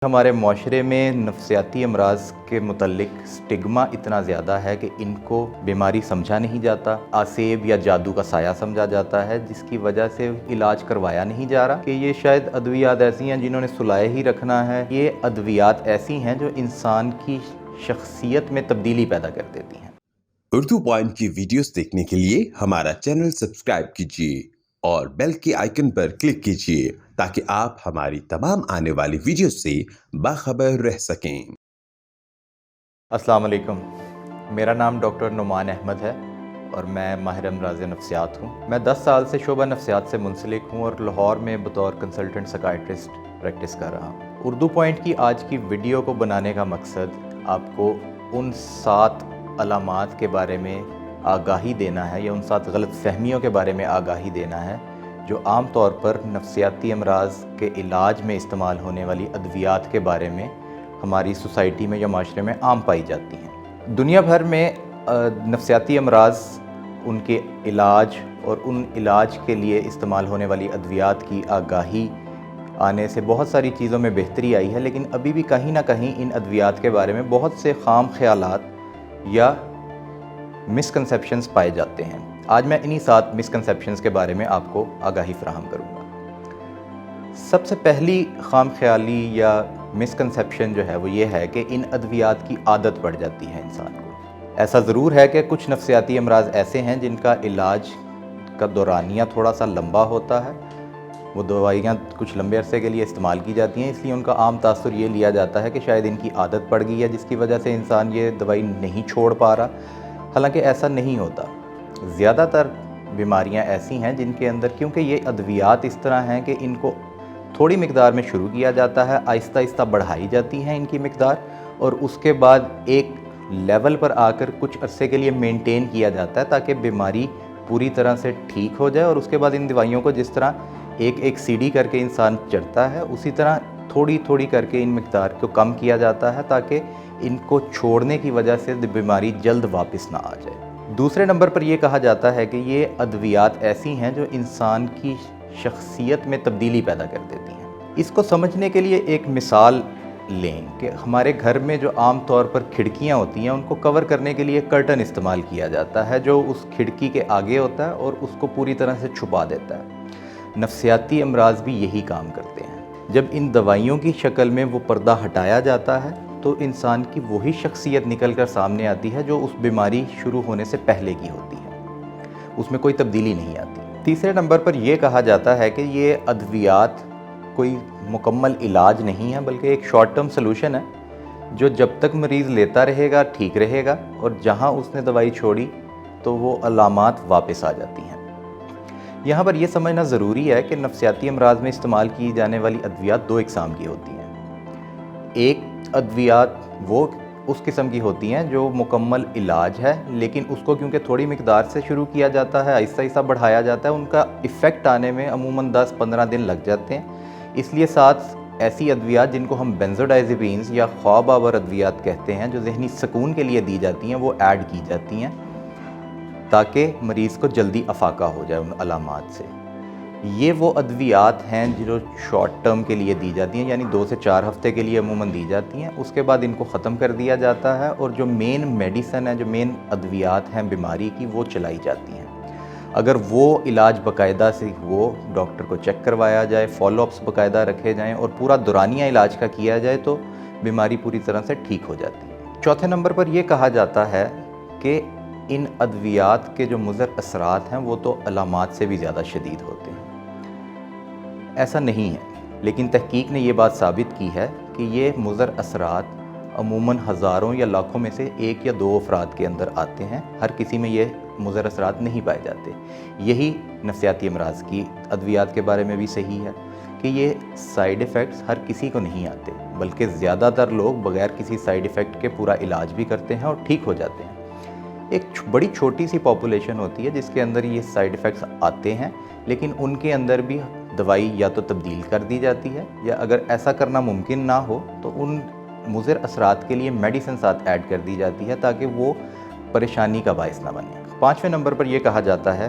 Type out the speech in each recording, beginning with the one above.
ہمارے معاشرے میں نفسیاتی امراض کے متعلق سٹگما اتنا زیادہ ہے کہ ان کو بیماری سمجھا نہیں جاتا، آسیب یا جادو کا سایہ سمجھا جاتا ہے، جس کی وجہ سے علاج کروایا نہیں جا رہا کہ یہ شاید ادویات ایسی ہیں جنہوں نے سلائے ہی رکھنا ہے۔ یہ ادویات ایسی ہیں جو انسان کی شخصیت میں تبدیلی پیدا کر دیتی ہیں۔ اردو پوائنٹ کی ویڈیوز دیکھنے کے لیے ہمارا چینل سبسکرائب کیجیے اور بیل کے آئیکن پر کلک کیجیے تاکہ آپ ہماری تمام آنے والی ویڈیوز سے باخبر رہ سکیں۔ السلام علیکم، میرا نام ڈاکٹر نعمان احمد ہے اور میں ماہر امراض نفسیات ہوں۔ میں 10 سال سے شعبہ نفسیات سے منسلک ہوں اور لاہور میں بطور کنسلٹنٹ سائیکیٹرسٹ پریکٹس کر رہا ہوں۔ اردو پوائنٹ کی آج کی ویڈیو کو بنانے کا مقصد آپ کو ان 7 علامات کے بارے میں آگاہی دینا ہے یا ان 7 غلط فہمیوں کے بارے میں آگاہی دینا ہے جو عام طور پر نفسیاتی امراض کے علاج میں استعمال ہونے والی ادویات کے بارے میں ہماری سوسائٹی میں یا معاشرے میں عام پائی جاتی ہیں۔ دنیا بھر میں نفسیاتی امراض، ان کے علاج اور ان علاج کے لیے استعمال ہونے والی ادویات کی آگاہی آنے سے بہت ساری چیزوں میں بہتری آئی ہے، لیکن ابھی بھی کہیں نہ کہیں ان ادویات کے بارے میں بہت سے خام خیالات یا مسکنسیپشنز پائے جاتے ہیں۔ آج میں انہی 7 مسکنسیپشنز کے بارے میں آپ کو آگاہی فراہم کروں گا۔ سب سے پہلی خام خیالی یا مسکنسیپشن جو ہے وہ یہ ہے کہ ان ادویات کی عادت پڑ جاتی ہے انسان کو۔ ایسا ضرور ہے کہ کچھ نفسیاتی امراض ایسے ہیں جن کا علاج کا دورانیہ تھوڑا سا لمبا ہوتا ہے، وہ دوائیاں کچھ لمبے عرصے کے لیے استعمال کی جاتی ہیں، اس لیے ان کا عام تاثر یہ لیا جاتا ہے کہ شاید ان کی عادت پڑ گئی ہے جس کی وجہ سے انسان یہ دوائی نہیں چھوڑ پا رہا، حالانکہ ایسا نہیں ہوتا۔ زیادہ تر بیماریاں ایسی ہیں جن کے اندر کیونکہ یہ ادویات اس طرح ہیں کہ ان کو تھوڑی مقدار میں شروع کیا جاتا ہے، آہستہ آہستہ بڑھائی جاتی ہیں ان کی مقدار، اور اس کے بعد ایک لیول پر آ کر کچھ عرصے کے لیے مینٹین کیا جاتا ہے تاکہ بیماری پوری طرح سے ٹھیک ہو جائے، اور اس کے بعد ان دوائیوں کو جس طرح ایک سیڑھی کر کے انسان چڑھتا ہے اسی طرح تھوڑی تھوڑی کر کے ان مقدار کو کم کیا جاتا ہے تاکہ ان کو چھوڑنے کی وجہ سے بیماری جلد واپس نہ آ جائے۔ دوسرے نمبر پر یہ کہا جاتا ہے کہ یہ ادویات ایسی ہیں جو انسان کی شخصیت میں تبدیلی پیدا کر دیتی ہیں۔ اس کو سمجھنے کے لیے ایک مثال لیں کہ ہمارے گھر میں جو عام طور پر کھڑکیاں ہوتی ہیں ان کو کور کرنے کے لیے کرٹن استعمال کیا جاتا ہے جو اس کھڑکی کے آگے ہوتا ہے اور اس کو پوری طرح سے چھپا دیتا ہے۔ نفسیاتی امراض بھی یہی کام کرتے ہیں۔ جب ان دوائیوں کی شکل میں وہ پردہ ہٹایا جاتا ہے تو انسان کی وہی شخصیت نکل کر سامنے آتی ہے جو اس بیماری شروع ہونے سے پہلے کی ہوتی ہے، اس میں کوئی تبدیلی نہیں آتی۔ تیسرے نمبر پر یہ کہا جاتا ہے کہ یہ ادویات کوئی مکمل علاج نہیں ہے بلکہ ایک شارٹ ٹرم سلوشن ہے جو جب تک مریض لیتا رہے گا ٹھیک رہے گا، اور جہاں اس نے دوائی چھوڑی تو وہ علامات واپس آ جاتی ہیں۔ یہاں پر یہ سمجھنا ضروری ہے کہ نفسیاتی امراض میں استعمال کی جانے والی ادویات 2 اقسام کی ہوتی ہیں۔ ایک ادویات وہ اس قسم کی ہوتی ہیں جو مکمل علاج ہے، لیکن اس کو کیونکہ تھوڑی مقدار سے شروع کیا جاتا ہے، آہستہ آہستہ بڑھایا جاتا ہے، ان کا ایفیکٹ آنے میں عموماً 10-15 دن لگ جاتے ہیں۔ اس لیے 7 ایسی ادویات جن کو ہم بینزوڈائزیپینز یا خواب آور ادویات کہتے ہیں جو ذہنی سکون کے لیے دی جاتی ہیں وہ ایڈ کی جاتی ہیں تاکہ مریض کو جلدی افاقہ ہو جائے ان علامات سے۔ یہ وہ ادویات ہیں جو شارٹ ٹرم کے لیے دی جاتی ہیں، یعنی 2 سے 4 ہفتے کے لیے عموماً دی جاتی ہیں، اس کے بعد ان کو ختم کر دیا جاتا ہے اور جو مین میڈیسن ہے، جو مین ادویات ہیں بیماری کی، وہ چلائی جاتی ہیں۔ اگر وہ علاج باقاعدہ سے وہ ڈاکٹر کو چیک کروایا جائے، فالو اپس باقاعدہ رکھے جائیں اور پورا دورانیہ علاج کا کیا جائے تو بیماری پوری طرح سے ٹھیک ہو جاتی ہے۔ چوتھے نمبر پر یہ کہا جاتا ہے کہ ان ادویات کے جو مضر اثرات ہیں وہ تو علامات سے بھی زیادہ شدید ہوتے ہیں۔ ایسا نہیں ہے، لیکن تحقیق نے یہ بات ثابت کی ہے کہ یہ مضر اثرات عموماً ہزاروں یا لاکھوں میں سے 1 یا 2 افراد کے اندر آتے ہیں، ہر کسی میں یہ مضر اثرات نہیں پائے جاتے۔ یہی نفسیاتی امراض کی ادویات کے بارے میں بھی صحیح ہے کہ یہ سائیڈ ایفیکٹس ہر کسی کو نہیں آتے، بلکہ زیادہ تر لوگ بغیر کسی سائیڈ ایفیکٹ کے پورا علاج بھی کرتے ہیں اور ٹھیک ہو جاتے ہیں۔ ایک بڑی چھوٹی سی پاپولیشن ہوتی ہے جس کے اندر یہ سائیڈ ایفیکٹس آتے ہیں، لیکن ان کے اندر بھی دوائی یا تو تبدیل کر دی جاتی ہے یا اگر ایسا کرنا ممکن نہ ہو تو ان مضر اثرات کے لیے میڈیسن ساتھ ایڈ کر دی جاتی ہے تاکہ وہ پریشانی کا باعث نہ بنے۔ 5ویں نمبر پر یہ کہا جاتا ہے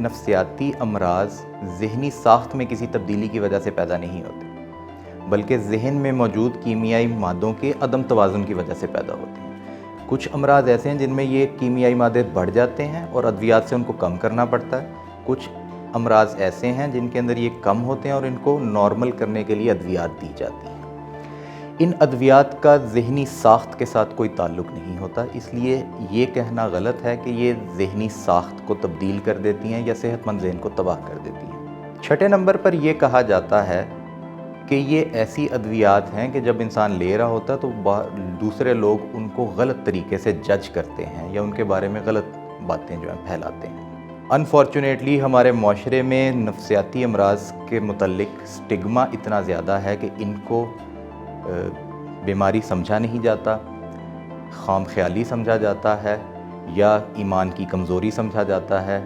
نفسیاتی امراض ذہنی ساخت میں کسی تبدیلی کی وجہ سے پیدا نہیں ہوتے، بلکہ ذہن میں موجود کیمیائی مادوں کے عدم توازن کی وجہ سے پیدا ہوتے ہیں۔ کچھ امراض ایسے ہیں جن میں یہ کیمیائی مادے بڑھ جاتے ہیں اور ادویات سے ان کو کم کرنا پڑتا ہے۔ کچھ امراض ایسے ہیں جن کے اندر یہ کم ہوتے ہیں اور ان کو نارمل کرنے کے لیے ادویات دی جاتی ہیں۔ ان ادویات کا ذہنی ساخت کے ساتھ کوئی تعلق نہیں ہوتا، اس لیے یہ کہنا غلط ہے کہ یہ ذہنی ساخت کو تبدیل کر دیتی ہیں یا صحت مند ذہن کو تباہ کر دیتی ہیں۔ چھٹے نمبر پر یہ کہا جاتا ہے کہ یہ ایسی ادویات ہیں کہ جب انسان لے رہا ہوتا ہے تو دوسرے لوگ ان کو غلط طریقے سے جج کرتے ہیں یا ان کے بارے میں غلط باتیں جو ہیں پھیلاتے ہیں۔ انفارچونیٹلی ہمارے معاشرے میں نفسیاتی امراض کے متعلق سٹگما اتنا زیادہ ہے کہ ان کو بیماری سمجھا نہیں جاتا، خام خیالی سمجھا جاتا ہے، یا ایمان کی کمزوری سمجھا جاتا ہے،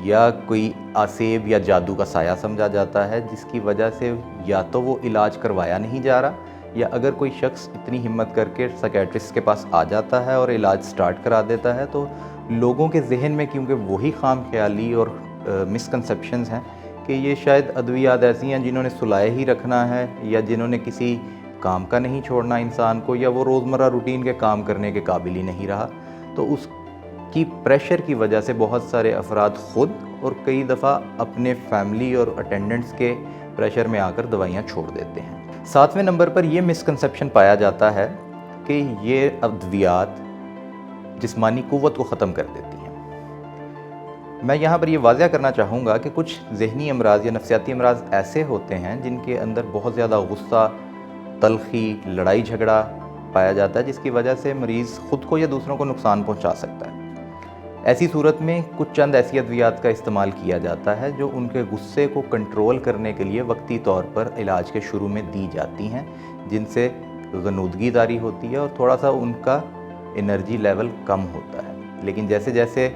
یا کوئی آسیب یا جادو کا سایہ سمجھا جاتا ہے، جس کی وجہ سے یا تو وہ علاج کروایا نہیں جا رہا، یا اگر کوئی شخص اتنی ہمت کر کے سائیکیٹرسٹ کے پاس آ جاتا ہے اور علاج سٹارٹ کرا دیتا ہے تو لوگوں کے ذہن میں کیونکہ وہی خام خیالی اور مسکنسیپشنز ہیں کہ یہ شاید ادویات ایسی ہیں جنہوں نے سلائے ہی رکھنا ہے، یا جنہوں نے کسی کام کا نہیں چھوڑنا انسان کو، یا وہ روزمرہ روٹین کے کام کرنے کے قابل ہی نہیں رہا، تو اس کی پریشر کی وجہ سے بہت سارے افراد خود اور کئی دفعہ اپنے فیملی اور اٹینڈنٹس کے پریشر میں آ کر دوائیاں چھوڑ دیتے ہیں۔ 7ویں نمبر پر یہ مسکنسیپشن پایا جاتا ہے کہ یہ ادویات جسمانی قوت کو ختم کر دیتی ہیں۔ میں یہاں پر یہ واضح کرنا چاہوں گا کہ کچھ ذہنی امراض یا نفسیاتی امراض ایسے ہوتے ہیں جن کے اندر بہت زیادہ غصہ، تلخی، لڑائی جھگڑا پایا جاتا ہے، جس کی وجہ سے مریض خود کو یا دوسروں کو نقصان پہنچا سکتا ہے۔ ایسی صورت میں کچھ چند ایسی ادویات کا استعمال کیا جاتا ہے جو ان کے غصے کو کنٹرول کرنے کے لیے وقتی طور پر علاج کے شروع میں دی جاتی ہیں، جن سے غنودگی طاری ہوتی ہے اور تھوڑا سا ان کا انرجی لیول کم ہوتا ہے۔ لیکن جیسے جیسے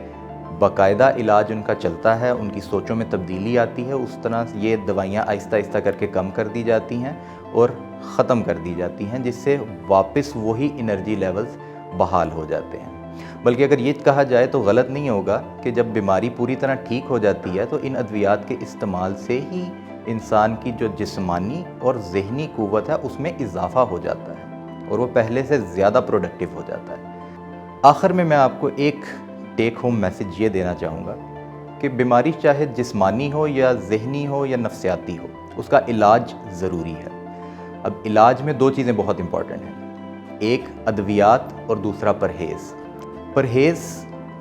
باقاعدہ علاج ان کا چلتا ہے، ان کی سوچوں میں تبدیلی آتی ہے، اس طرح یہ دوائیاں آہستہ آہستہ کر کے کم کر دی جاتی ہیں اور ختم کر دی جاتی ہیں، جس سے واپس وہی انرجی لیولز بحال ہو جاتے ہیں۔ بلکہ اگر یہ کہا جائے تو غلط نہیں ہوگا کہ جب بیماری پوری طرح ٹھیک ہو جاتی ہے تو ان ادویات کے استعمال سے ہی انسان کی جو جسمانی اور ذہنی قوت ہے اس میں اضافہ ہو جاتا ہے اور وہ پہلے سے زیادہ پروڈکٹیو ہو جاتا ہے۔ آخر میں آپ کو ایک ٹیک ہوم میسج یہ دینا چاہوں گا کہ بیماری چاہے جسمانی ہو یا ذہنی ہو یا نفسیاتی ہو، اس کا علاج ضروری ہے۔ اب علاج میں 2 چیزیں بہت امپورٹنٹ ہیں، ایک ادویات اور دوسرا پرہیز۔ پرہیز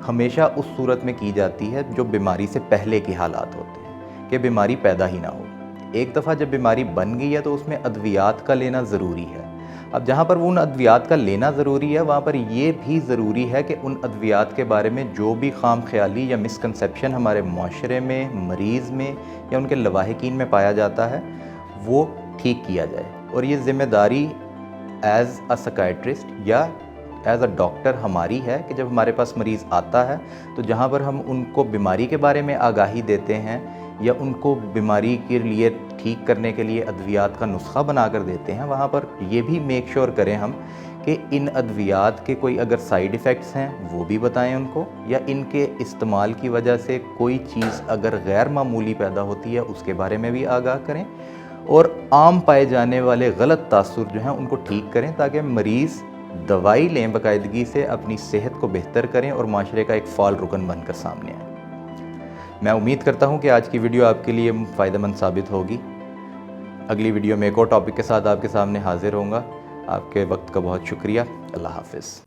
ہمیشہ اس صورت میں کی جاتی ہے جو بیماری سے پہلے کے حالات ہوتے ہیں کہ بیماری پیدا ہی نہ ہو۔ ایک دفعہ جب بیماری بن گئی ہے تو اس میں ادویات کا لینا ضروری ہے۔ اب جہاں پر ان ادویات کا لینا ضروری ہے وہاں پر یہ بھی ضروری ہے کہ ان ادویات کے بارے میں جو بھی خام خیالی یا مسکنسیپشن ہمارے معاشرے میں، مریض میں یا ان کے لواحقین میں پایا جاتا ہے وہ ٹھیک کیا جائے، اور یہ ذمہ داری ایز اے سائیکیٹرسٹ یا ایز اے ڈاکٹر ہماری ہے کہ جب ہمارے پاس مریض آتا ہے تو جہاں پر ہم ان کو بیماری کے بارے میں آگاہی دیتے ہیں یا ان کو بیماری کے لیے ٹھیک کرنے کے لیے ادویات کا نسخہ بنا کر دیتے ہیں، وہاں پر یہ بھی میک شور کریں ہم کہ ان ادویات کے کوئی اگر سائیڈ ایفیکٹس ہیں وہ بھی بتائیں ان کو، یا ان کے استعمال کی وجہ سے کوئی چیز اگر غیر معمولی پیدا ہوتی ہے اس کے بارے میں بھی آگاہ کریں، اور عام پائے جانے والے غلط تاثر جو ہیں ان کو ٹھیک کریں تاکہ مریض دوائی لیں باقاعدگی سے، اپنی صحت کو بہتر کریں اور معاشرے کا ایک فعال رکن بن کر سامنے آئیں۔ میں امید کرتا ہوں کہ آج کی ویڈیو آپ کے لیے فائدہ مند ثابت ہوگی۔ اگلی ویڈیو میں ایک اور ٹاپک کے ساتھ آپ کے سامنے حاضر ہوں گا۔ آپ کے وقت کا بہت شکریہ۔ اللہ حافظ۔